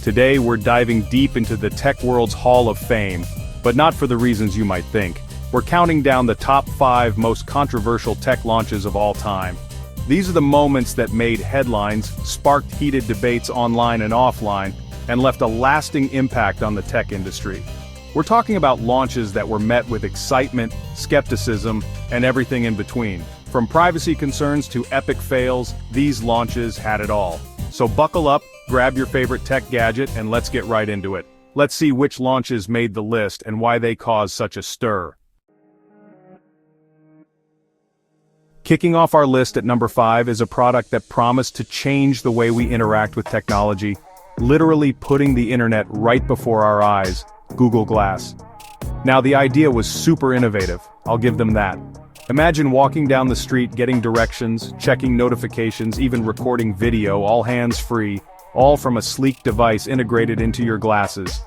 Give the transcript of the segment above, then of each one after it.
Today we're diving deep into the tech world's Hall of Fame, but not for the reasons you might think. We're counting down the top 5 most controversial tech launches of all time. These are the moments that made headlines, sparked heated debates online and offline, and left a lasting impact on the tech industry. We're talking about launches that were met with excitement, skepticism, and everything in between. From privacy concerns to epic fails, these launches had it all. So buckle up, grab your favorite tech gadget, and let's get right into it. Let's see which launches made the list and why they caused such a stir. Kicking off our list at number 5 is a product that promised to change the way we interact with technology, literally putting the internet right before our eyes: Google Glass. Now, the idea was super innovative, I'll give them that. Imagine walking down the street, getting directions, checking notifications, even recording video, all hands-free, all from a sleek device integrated into your glasses.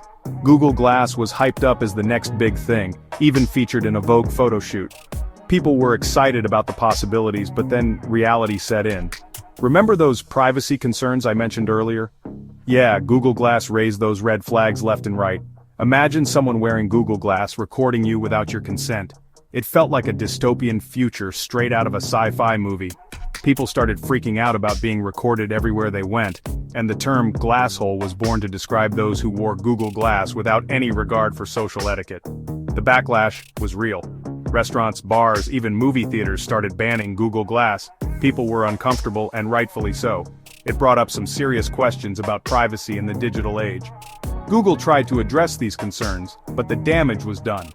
Google Glass was hyped up as the next big thing, even featured in a Vogue photo shoot. People were excited about the possibilities, but then reality set in. Remember those privacy concerns I mentioned earlier? Yeah, Google Glass raised those red flags left and right. Imagine someone wearing Google Glass recording you without your consent. It felt like a dystopian future straight out of a sci-fi movie. People started freaking out about being recorded everywhere they went, and the term "glasshole" was born to describe those who wore Google Glass without any regard for social etiquette. The backlash was real. Restaurants, bars, even movie theaters started banning Google Glass. People were uncomfortable, and rightfully so. It brought up some serious questions about privacy in the digital age. Google tried to address these concerns, but the damage was done.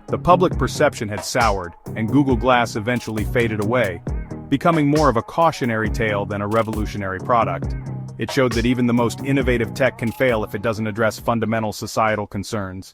The public perception had soured, and Google Glass eventually faded away, becoming more of a cautionary tale than a revolutionary product. It showed that even the most innovative tech can fail if it doesn't address fundamental societal concerns.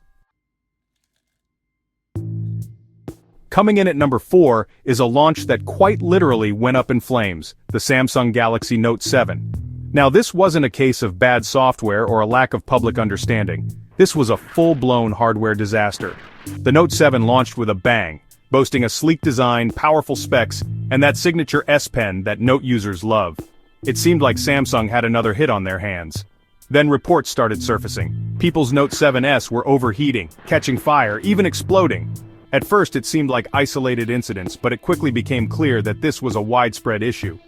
Coming in at number 4 is a launch that quite literally went up in flames: the Samsung Galaxy Note 7. Now, this wasn't a case of bad software or a lack of public understanding. This was a full-blown hardware disaster. The Note 7 launched with a bang, boasting a sleek design, powerful specs, and that signature S Pen that Note users love. It seemed like Samsung had another hit on their hands. Then reports started surfacing. People's Note 7s were overheating, catching fire, even exploding. At first it seemed like isolated incidents, but it quickly became clear that this was a widespread issue.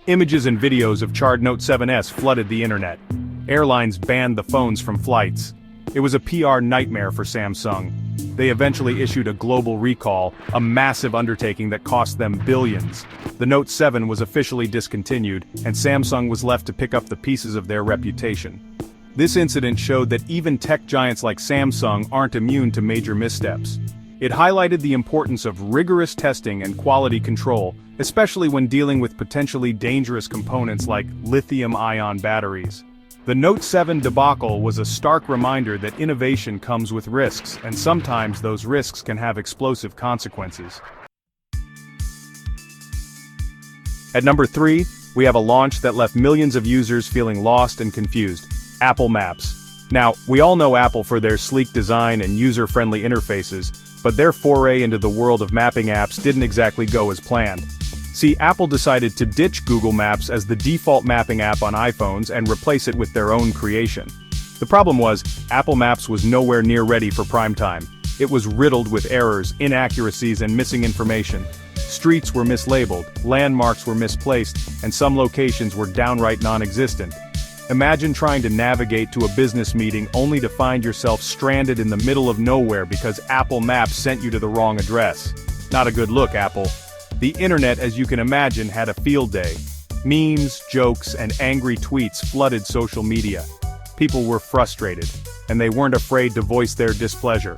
Images and videos of charred Note 7s flooded the internet. Airlines banned the phones from flights. It was a PR nightmare for Samsung. They eventually issued a global recall, a massive undertaking that cost them billions. The Note 7 was officially discontinued, and Samsung was left to pick up the pieces of their reputation. This incident showed that even tech giants like Samsung aren't immune to major missteps. It highlighted the importance of rigorous testing and quality control, especially when dealing with potentially dangerous components like lithium-ion batteries. The Note 7 debacle was a stark reminder that innovation comes with risks, and sometimes those risks can have explosive consequences. At number 3, we have a launch that left millions of users feeling lost and confused: Apple Maps. Now, we all know Apple for their sleek design and user-friendly interfaces, but their foray into the world of mapping apps didn't exactly go as planned. See, Apple decided to ditch Google Maps as the default mapping app on iPhones and replace it with their own creation. The problem was, Apple Maps was nowhere near ready for prime time. It was riddled with errors, inaccuracies, and missing information. Streets were mislabeled, landmarks were misplaced, and some locations were downright non-existent. Imagine trying to navigate to a business meeting only to find yourself stranded in the middle of nowhere because Apple Maps sent you to the wrong address. Not a good look, Apple. The internet, as you can imagine, had a field day. Memes, jokes, and angry tweets flooded social media. People were frustrated, and they weren't afraid to voice their displeasure.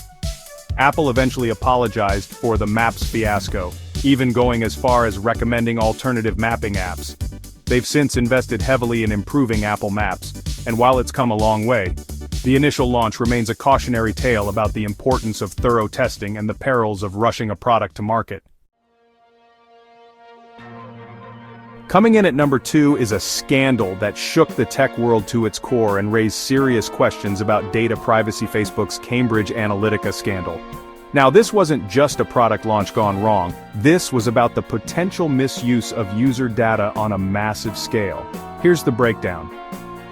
Apple eventually apologized for the Maps fiasco, even going as far as recommending alternative mapping apps. They've since invested heavily in improving Apple Maps, and while it's come a long way, the initial launch remains a cautionary tale about the importance of thorough testing and the perils of rushing a product to market. Coming in at number 2 is a scandal that shook the tech world to its core and raised serious questions about data privacy: Facebook's Cambridge Analytica scandal. Now, this wasn't just a product launch gone wrong. This was about the potential misuse of user data on a massive scale. Here's the breakdown.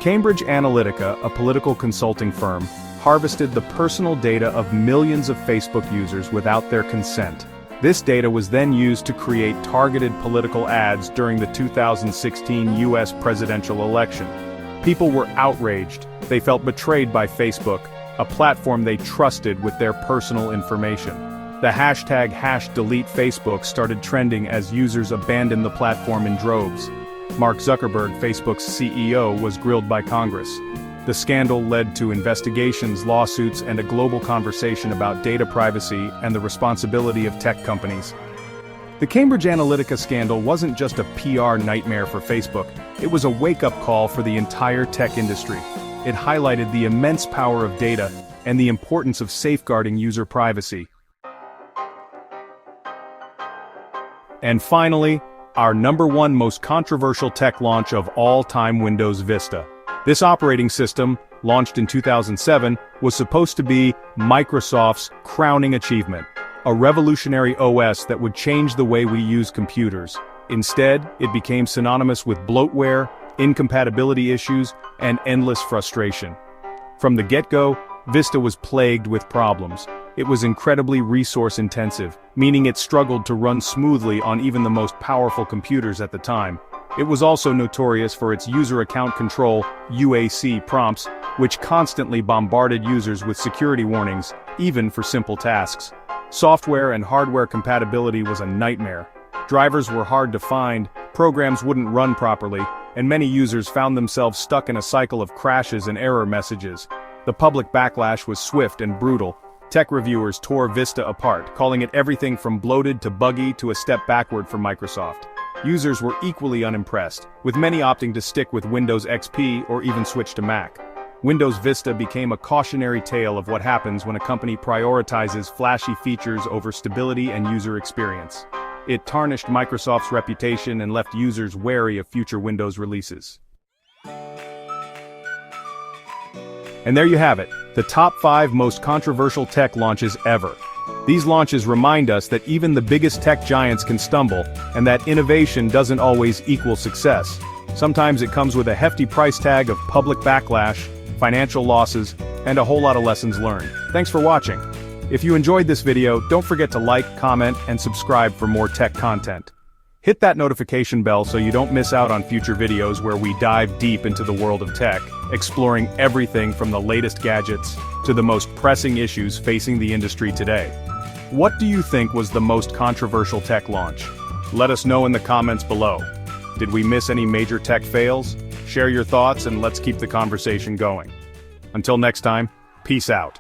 Cambridge Analytica, a political consulting firm, harvested the personal data of millions of Facebook users without their consent. This data was then used to create targeted political ads during the 2016 US presidential election. People were outraged. They felt betrayed by Facebook, a platform they trusted with their personal information. The hashtag #DeleteFacebook started trending as users abandoned the platform in droves. Mark Zuckerberg, Facebook's CEO, was grilled by Congress. The scandal led to investigations, lawsuits, and a global conversation about data privacy and the responsibility of tech companies. The Cambridge Analytica scandal wasn't just a PR nightmare for Facebook, it was a wake-up call for the entire tech industry. It highlighted the immense power of data and the importance of safeguarding user privacy. And finally, our #1 most controversial tech launch of all time, Windows Vista. This operating system, launched in 2007, was supposed to be Microsoft's crowning achievement, a revolutionary OS that would change the way we use computers. Instead, it became synonymous with bloatware, incompatibility issues, and endless frustration. From the get-go, Vista was plagued with problems. It was incredibly resource-intensive, meaning it struggled to run smoothly on even the most powerful computers at the time. It was also notorious for its user account control (UAC) prompts, which constantly bombarded users with security warnings, even for simple tasks. Software and hardware compatibility was a nightmare. Drivers were hard to find, programs wouldn't run properly, and many users found themselves stuck in a cycle of crashes and error messages. The public backlash was swift and brutal. Tech reviewers tore Vista apart, calling it everything from bloated to buggy to a step backward for Microsoft. Users were equally unimpressed, with many opting to stick with Windows XP or even switch to Mac. Windows Vista became a cautionary tale of what happens when a company prioritizes flashy features over stability and user experience. It tarnished Microsoft's reputation and left users wary of future Windows releases. And there you have it, the top 5 most controversial tech launches ever. These launches remind us that even the biggest tech giants can stumble, and that innovation doesn't always equal success. Sometimes it comes with a hefty price tag of public backlash, financial losses, and a whole lot of lessons learned. Thanks for watching. If you enjoyed this video, don't forget to like, comment, and subscribe for more tech content. Hit that notification bell so you don't miss out on future videos where we dive deep into the world of tech, exploring everything from the latest gadgets to the most pressing issues facing the industry today. What do you think was the most controversial tech launch? Let us know in the comments below. Did we miss any major tech fails? Share your thoughts and let's keep the conversation going. Until next time, peace out.